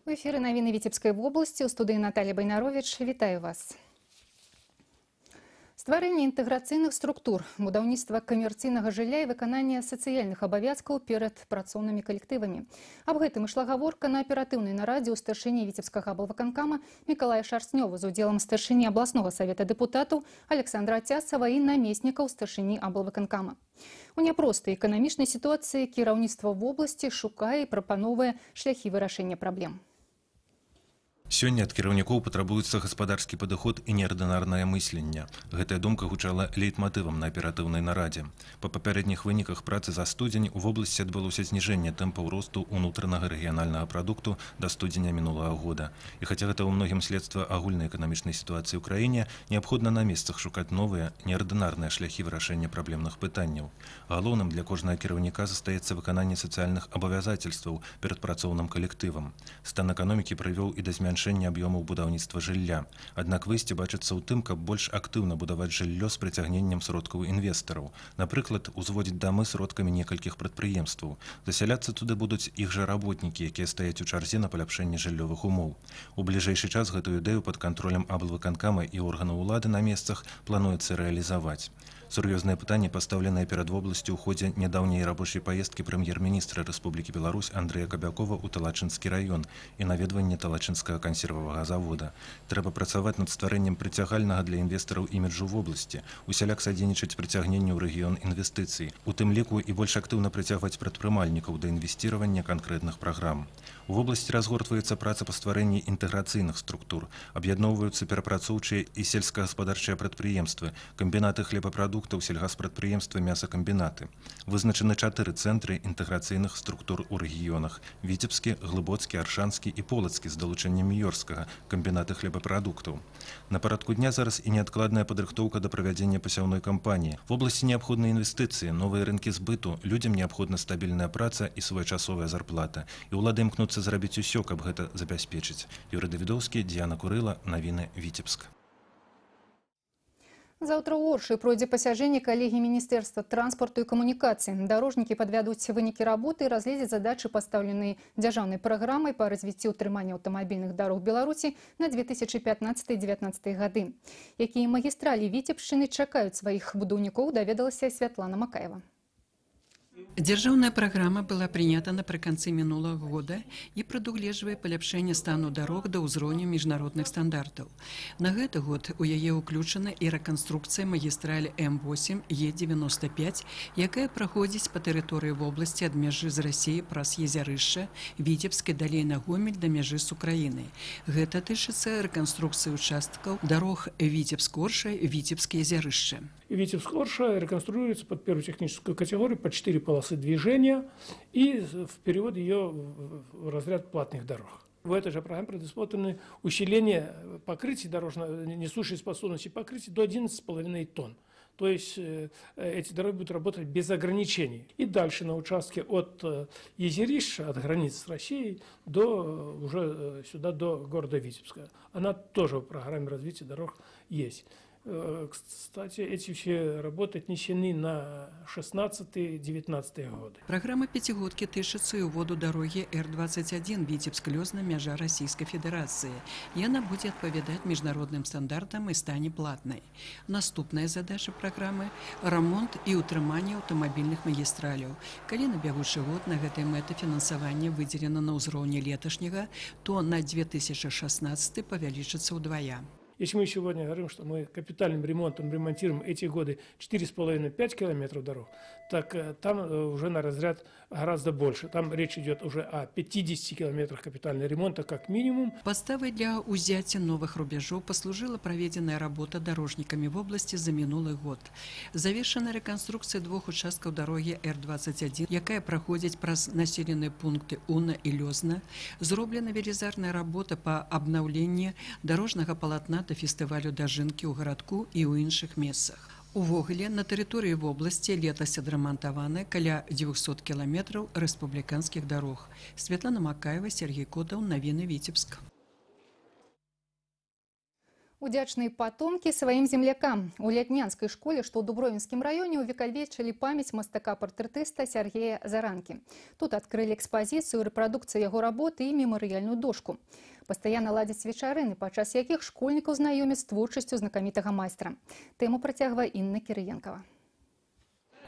У эфіры навіны Віцебскай вобласці, у студыі Наталья Байнарович. Вітаю вас. Стварэнне інтэграцыйных структур, будаўніцтва камерцыйнага жылля і выкананне сацыяльных абавязкаў перад працоўнымі калектывамі. Аб гэтым ішла гаворка на аператыўнай нарадзе ў старшыні Віцебскага аблвыканкама Мікалая Шарснёва з удзелам старшыні абласнога савета дэпутатаў Александра Ацясава і намеснікаў старшыні аблвыканкама. У няпростай эканамічнай сітуацыі кіраўніцтва вобласці шукае і прапановвае шляхі вырашэння праблем. Сёння ад кіраўнікоў патрабуецца гаспадарскі падыход і неардынарнае мысленне. Гэтая думка гучала лейтматывам на аператыўнай нарадзе. Па папярэдніх выніках працы за студзень у вобласці адбылося зніжэнне тэмпаў росту ўнутранага рэгіянальнага прадукту да студзеня мінулага года. І хаця гэта ў многім следства агульнай эканамічнай сітуацыі ў краіне, неабходна на месцах шукаць новыя, неардынарныя шляхі вырашэння праблемных пытанняў. Галоўным для кожнага кіраўніка застаецца выкананне сацыяльных абавязацельстваў перад працоўным калектывам. Стан эканомікі прывёў і да змяншэння аб'ёмаў будаўніцтва жылля. Аднак выйсце бачыцца ў тым, каб больш актыўна будаваць жыллё з прыцягненнем сродкаў інвестараў. Напрыклад, узводзіць дамы сродкамі некалькіх прадпрыемстваў. Засяляцца туды будуць іх жа работнікі, якія стаяць у чарзе на паляпшэнне жыллёвых умоў. У бліжэйшы час гэтую ідэю пад кантролем аблвыканкама і органаў улады на месцах плануецца рэалізаваць. Сур'ёзнае пытанне пастаўленае перад вобласцю ў ходзе нядаўняй рабочай паездкі прэм'ер-міністра Рэспублікі Беларусь Андрэя Кабякова ў Талачынскі раён і наведванне Талачынскага кансервавага завода. Трэба працаваць над стварэннем прыцягальнага для інвестараў іміджу вобласці, усяляк садзейнічаць прыцягненню ў рэгіён інвестыцый, у тым ліку і больш актыўна прыцягваць прадпрымальнікаў да інвесціравання канкрэтных праграм. У вобласці разгортваецца праца па стварэнні інтэграцыйных структур, аб'ядноўваюцца перапрацоўчыя і сельскагаспадарчыя прадпрыемствы, камбінаты хлебапрадуктаў, сельгаспрадпрыемствы, мясакамбінаты. Вызначаны 4 цэнтры інтэграцыйных структур у рэгіёнах: Віцебскі, Глыбоцкі, Аршанскі і Полацкі з далучэннем Міёрскага, камбінаты хлебапрадуктаў. На парадку дня зараз і неадкладная падрыхтоўка да правядзення пасяўной кампаніі. В вобласці неабходны інвестыцыі, новыя рынкі збыту, людзям неабходна стабільная праца і своечасовая зарплата. І ўлады імкнуцца зрабіць усё, каб гэта забяспечыць. Юрый Давідоўскі, Діана Курыла, навіны Віцебск. Заўтра ў Оршы пройдзе пасяджэнне калегіі Міністэрства транспарту і камунікацый. Дарожнікі падвядуць вынікі работы і разгледзяць задачы, пастаўленыя дзяржаўнай праграмай па развіцці ўтрымання аўтамабільных дарог Беларусі на 2015-2019 гады. Якія магістралі Віцебшчыны чакаюць сваіх будаўнікоў, даведалася Святлана Макаева. Дзяржаўная праграма была прынята напрыканцы мінулага года і прадугледжвае паляпшэнне стану дарог да ўзроўню міжнародных стандартаў. На гэты год у яе ўключана і рэканструкцыя магістралі М8 Е95, якая праходзіць па тэрыторыі вобласці ад мяжы з Расіяй праз Езярышча, Віцебск і далей на Гомель да мяжы з Украінай. Гэта тычыцца рэканструкцыі участкаў дарог Віцебск-Орша, Віцебск-Езярышча. Витебск-Орша реконструируется под первую техническую категорию, под 4 полосы движения и в перевод ее в разряд платных дорог. В этой же программе предусмотрены усиление покрытия дорожно-несущей способности покрытия до 11,5 тонн. То есть эти дороги будут работать без ограничений. И дальше на участке от Езерища, от границ с Россией, до уже сюда, до города Витебска. Она тоже в программе развития дорог есть. Кстати, эти все работы отнесены на 16-19 годы. Программа пятигодки тычыцца і ўводу дарогі Р-21 Віцебск-Лёзна, мяжа Расійскай Федэрацыі. Яна будзе адпавядаць міжнародным стандартам і стане платнай. Наступная задача праграмы – рамонт і ўтрыманне аўтамабільных магістраляў. Калі на бягучы год на гэтай мэты фінансаванне выдзелена на ўзроўні леташняга, то на 2016 павялічыцца ўдвая. Если мы сегодня говорим, что мы капитальным ремонтом ремонтируем эти годы 4,5-5 километров дорог, так там уже на разряд гораздо больше. Там речь идет уже о 50 километрах капитального ремонта как минимум. Подставой для узятия новых рубежов послужила проведенная работа дорожниками в области за минулый год. Завершена реконструкция 2 участков дороги Р-21, якая проходит праз населенные пункты Уна и Лёзна. Зроблена велізарная работа по обновлению дорожного полотна до фестывалю дажынкі ў гарадку і ў іншых месцах. Увогуле, на тэрыторыі вобласці летась адрамантаваны каля 200 кіламетраў рэспубліканскіх дарог. Святлана Макаева, Сергей Котаў, навіны Віцебск. Удзячныя патомкі сваім землякам. У Ляднянскай школе, што ў Дубровінскім раёне, увекавечылі памяць мастака-партрэтыста Сергея Заранкі. Тут адкрылі экспазіцыю, рэпрадукцыю яго работы і мемарыяльную дошку. Пастаянна ладзяць вечарыны, падчас якіх школьнікаў знаёмяць з творчасцю знакамітага майстра. Тэму працягвае Інна Кірыенкава.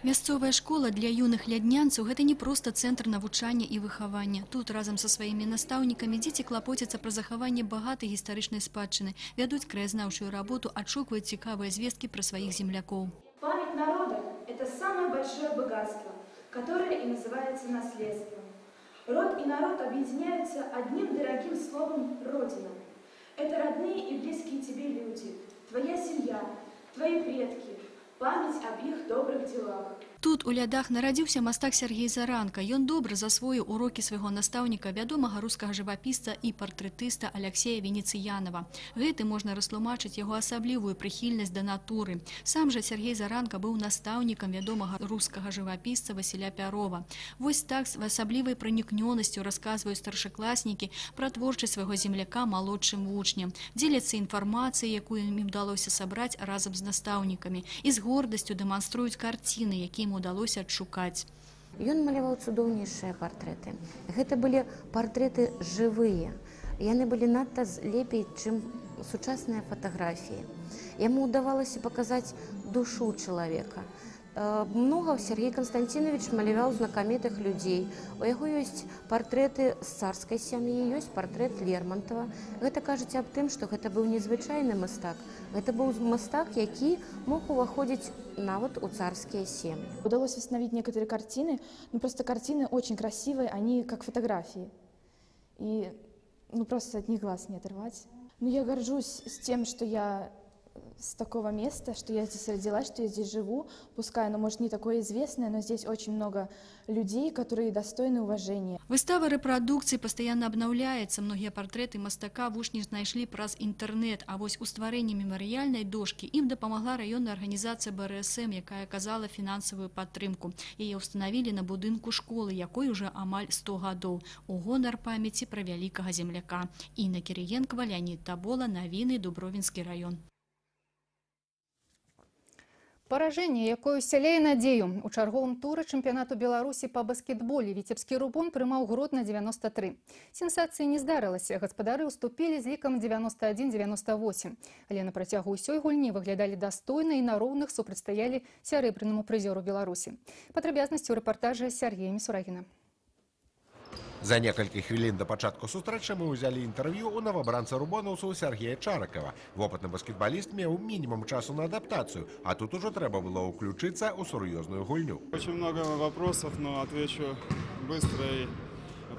Мясцовая школа для юных ляднянцаў – гэта не проста цэнтр навучання і выхавання. Тут разам са сваімі настаўнікамі дзеці клапоцяцца пра захаванне багатай гістарычнай спадчыны, вядуць краязнаўчую работу, адшукваюць цікавыя звесткі пра сваіх землякоў. Память народа – это самое большое богатство, которое и называется наследством. Род и народ объединяются одним дорогим словом «Родина». Это родные и близкие тебе люди, твоя семья, твои предки, память об их добрых делах. Тут у лядах нарадзіўся мастак Сергей Заранка. Ён добра засвоіў урокі свайго настаўніка, вядомага рускага жывапісца і партрэтыста Аляксея Венецыянова. Гэты можна растлумачыць яго асаблівую прыхільнасць да натуры. Сам жа Сергей Заранка быў настаўнікам вядомага рускага жывапісца Васіля Пярова. Вось так з асаблівай пранікнёнасцю расказваюць старшакласнікі пра творчасць свайго земляка малодшым вучням. Дзеляцца інфармацыяй, якую ім удалося сабраць разам з настаўнікамі, і з гордасцю дэманструюць карціны, якія ім удалося адшукаць. Ён маляваў цудоўнейшыя партрэты. Гэта былі партрэты жывыя. Яны былі надта лепей, чым сучасныя фатаграфіі. Яму ўдавалася паказаць душу чалавека. Много Сергей Константинович маляваў знакамітых людзей. У яго ёсць партрэты з царскай сям'і, ёсць партрэт Лермонтова. Гэта кажуць аб тым, што гэта быў незвычайны мастак. Гэта быў мастак, які мог уваходзіць нават у царские семьи. Удалось восстановить некоторые картины, но просто картины очень красивые, они как фотографии. И просто от них глаз не оторвать. Но я горжусь с тем, что я с такого места, что я здесь родилась, что я здесь живу. Пускай оно, может, не такое известное, но здесь очень много людей, которые достойны уважения. Выстава рэпрадукцыі пастаянна абнаўляецца. Многія партрэты мастака вучні знайшлі праз інтэрнэт, а вось у стварэнні мемарыяльнай дошкі ім дапамагла раённая арганізацыя БРСМ, якая аказала фінансавую падтрымку. Яе ўстанавілі на будынку школы, якой уже амаль 100 гадоў, у гонар памяці пра вялікага земляка. Інна Кірыенкава, Леонид Табола, навіны, Дубровінскі раён. Паражэнне, якое усяляе надзею. У чарговым туры чэмпіянату Беларусі па баскетболе віцебскі «Рубон» прымаў Гродна 93. Сенсацыі не здарылася. Гаспадары ўступілі з лікам 91-98. Але на працягу ўсёй гульні выглядалі дастойна і на роўных супрацьстаялі сярэбранаму прызёру Беларусі. Падрабязнасці ў рэпартажы Сергея Місурагіна. За некалькі хвілін да пачатку сустрэчы мы ўзялі інтэрв'ю ў новабранца рубонаўцаў Сергея Чаракова. Вопытны баскетбаліст меў мінімум часу на адаптацыю, а тут ужо трэба было ўключыцца ў сур'ёзную гульню. Очень много вопросов, но отвечу быстро. И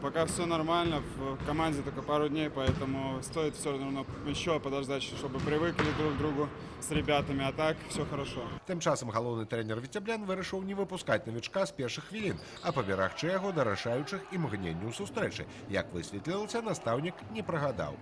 пока все нормально, в команде только пару дней, поэтому стоит все равно еще подождать, чтобы привыкли друг к другу с ребятами, а так все хорошо. Тым часам галоўны трэнер віцеблян вырашыў не выпускаць навічка з першых хвілін, а паберагчы яго да рашаючых імгненняў сустрэчы. Як высветлілася, настаўнік не прагадаў.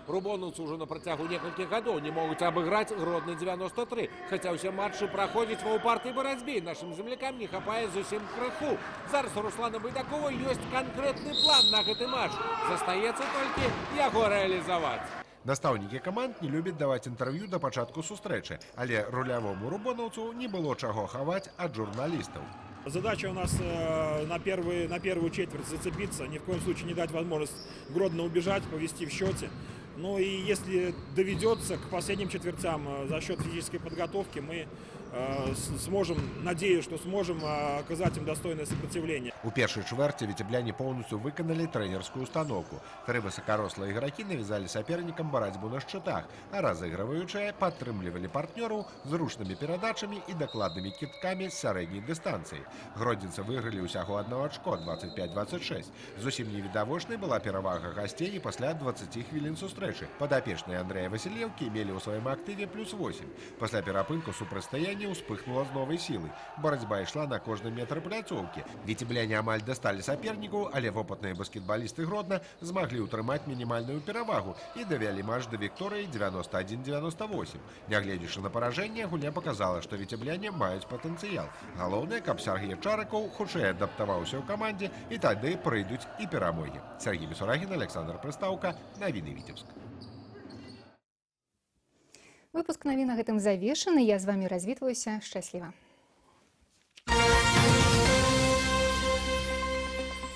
Рубоновцы уже на протягу нескольких годов не могут обыграть Гродно 93, хотя все матчи проходят в упартой борьбе. Нашим землякам не хапает зусім крыху. Зараз у Руслана Байдакова есть конкретный план на этот матч. Застаецца только его реализовать. Настаўнікі каманд не любяць даваць інтэрв'ю да пачатку сустрэчы, але рулявому рубонаўцу не было чаго хаваць ад журналістаў. Задача у нас на первую четверть зацепиться, ни в коем случае не дать возможность Гродно убежать, повести в счете. Ну и если доведется к последним четвертям за счет физической подготовки, мы сможем, надеюсь, что сможем оказать им достойное сопротивление. У першай чвэрці віцебляне поўнасцю выканалі трэнерскую установку. Тры высокарослыя ігракі навязалі сапернікам барацьбу на шчытах, а разыгрываючыя падтрымлівалі партнёраў зручнымі перадачамі і дакладнымі кідкамі з сярэдняй дыстанцыі. Гродзенцы выйгралі ўсяго адно ачко 25-26. Зусім невідавочнай была перавага гасцей і пасля 20 хвілін сустрэчы. Падапечныя Андрэя Васілеўкі мелі ў сваім актыве +8. Пасля перапынку супрацьстаяння успыхнула з новай сілай. Барацьба ішла на кожны метр пляцоўкі. Віцебляне амаль дасталі сапернікаў, але вопытныя баскетбалісты Гродна змаглі ўтрымаць мінімальную перавагу і давялі матч да вікторыі 91-98. Нягледзячы на паражэнне, гульня паказала, што віцебляне маюць патэнцыял. Галоўнае, каб Сергей Чараков хутчэй адаптаваўся ў камандзе, і тады прыйдуць і перамогі. Сергей Місурагін, Александр Прыстаўка, навіны Віцебск. Выпуск навін на гэтым завершаны. Я з вамі развітваюся. Шчасліва.